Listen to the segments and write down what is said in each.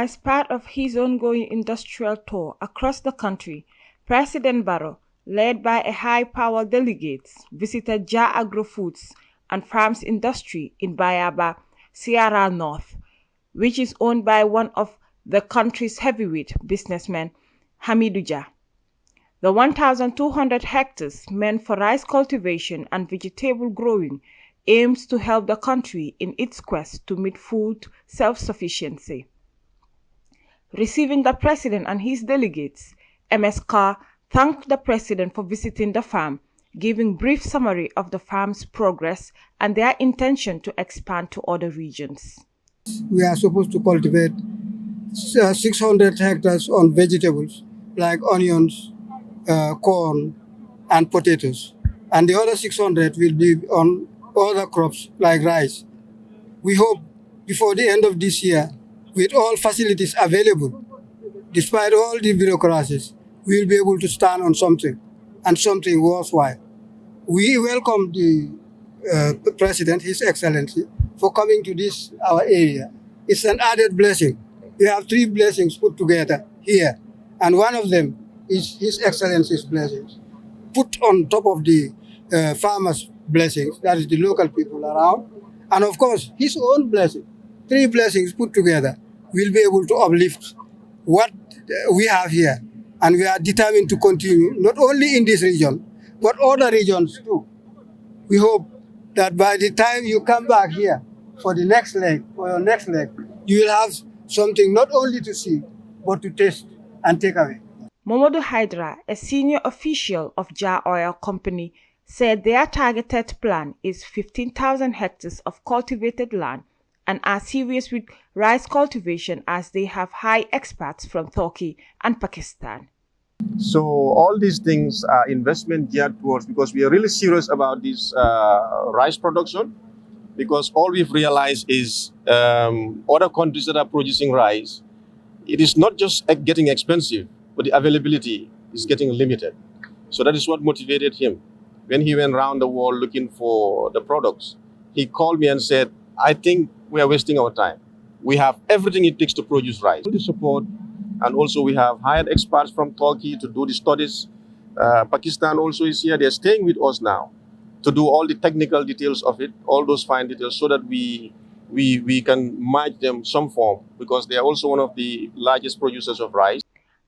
As part of his ongoing industrial tour across the country, President Barrow, led by a high-powered delegates, visited Agro foods and farms industry in Bayaba, Sierra North, which is owned by one of the country's heavyweight businessmen, Hamidou Jah. The 1,200 hectares meant for rice cultivation and vegetable growing aims to help the country in its quest to meet food self-sufficiency. Receiving the president and his delegates, MS Carr thanked the president for visiting the farm, giving brief summary of the farm's progress and their intention to expand to other regions. We are supposed to cultivate 600 hectares on vegetables like onions, corn, and potatoes. And the other 600 will be on other crops like rice. We hope before the end of this year, with all facilities available, despite all the bureaucracies, we will be able to stand on something, and something worthwhile. We welcome the President, His Excellency, for coming to this, our area. It's an added blessing. We have three blessings put together here, and one of them is His Excellency's blessings, put on top of the farmers' blessings, that is the local people around, and of course, his own blessing. Three blessings put together will be able to uplift what we have here. And we are determined to continue, not only in this region, but other regions too. We hope that by the time you come back here for the next leg, for your next leg, you will have something not only to see, but to taste and take away. Momodu Hydra, a senior official of Jah Oil Company, said their targeted plan is 15,000 hectares of cultivated land and are serious with rice cultivation as they have high experts from Turkey and Pakistan. So all these things are investment geared towards, because we are really serious about this rice production, because all we've realized is other countries that are producing rice, it is not just getting expensive, but the availability is getting limited. So that is what motivated him. When he went around the world looking for the products, he called me and said, I think we are wasting our time. We have everything it takes to produce rice. The support, and also we have hired experts from Turkey to do the studies. Pakistan also is here. They're staying with us now to do all the technical details of it, all those fine details, so that we can merge them some form, because they are also one of the largest producers of rice.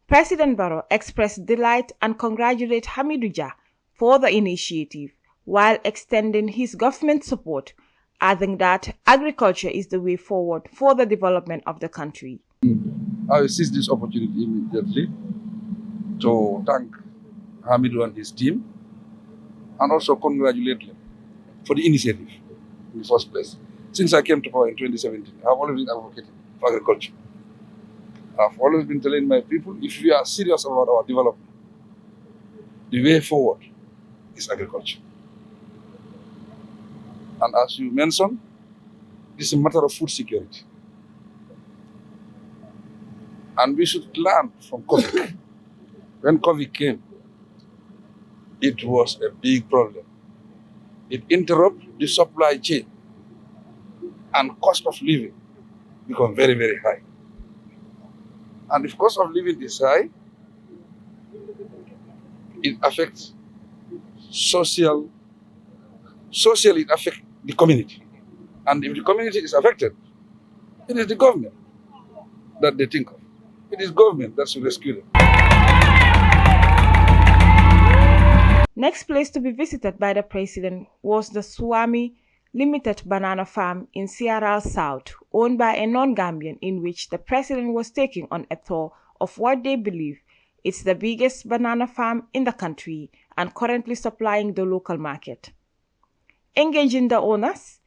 President Barrow expressed delight and congratulated Hamidou Jah for the initiative, while extending his government support, adding that agriculture is the way forward for the development of the country. I will seize this opportunity immediately to thank Hamidou and his team, and also congratulate them for the initiative in the first place. Since I came to power in 2017, I have always been advocating for agriculture. I've always been telling my people, if we are serious about our development, the way forward is agriculture. And as you mentioned, this is a matter of food security. And we should learn from COVID. When COVID came, it was a big problem. It interrupted the supply chain, and cost of living become very, very high. And if cost of living is high, it affects socially, it affects the community. And if the community is affected, it is the government that they think of. It is government that should rescue them. Next place to be visited by the president was the Swami Limited Banana Farm in Sierra South, owned by a non-Gambian, in which the president was taking on a tour of what they believe is the biggest banana farm in the country and currently supplying the local market. Engaging the owners,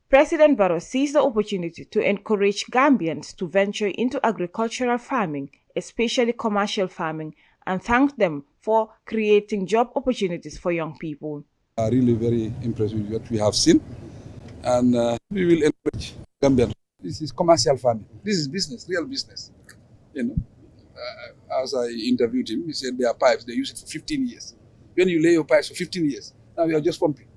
President Barrow seized the opportunity to encourage Gambians to venture into agricultural farming, especially commercial farming, and thanked them for creating job opportunities for young people. I'm really very impressed with what we have seen, and we will encourage Gambian. This is commercial farming. This is business, real business. You know, as I interviewed him, he said their pipes, they use it for 15 years. When you lay your pipes for 15 years, now you are just pumping.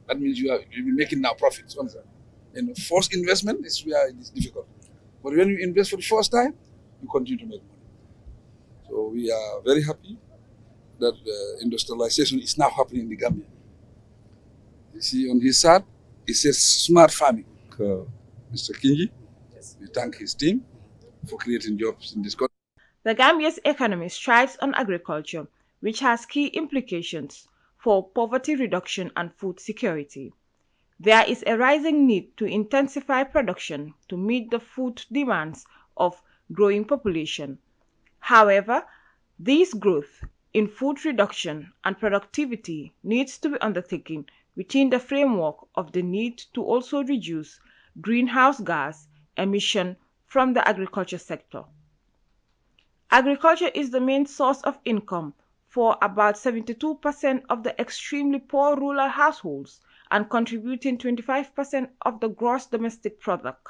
That means you'll be making now profits. You know, forced investment is where it is difficult. But when you invest for the first time, you continue to make money. So we are very happy that industrialization is now happening in the Gambia. You see on his side, it says smart farming. Mr. Kinji, we thank his team for creating jobs in this country. The Gambia's economy strives on agriculture, which has key implications for poverty reduction and food security. There is a rising need to intensify production to meet the food demands of growing population. However, this growth in food reduction and productivity needs to be undertaken within the framework of the need to also reduce greenhouse gas emission from the agriculture sector. Agriculture is the main source of income for about 72% of the extremely poor rural households and contributing 25% of the gross domestic product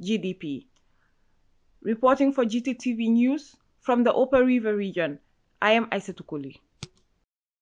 (GDP). Reporting for GTTV News from the Upper River region, I am Aissatou Koli.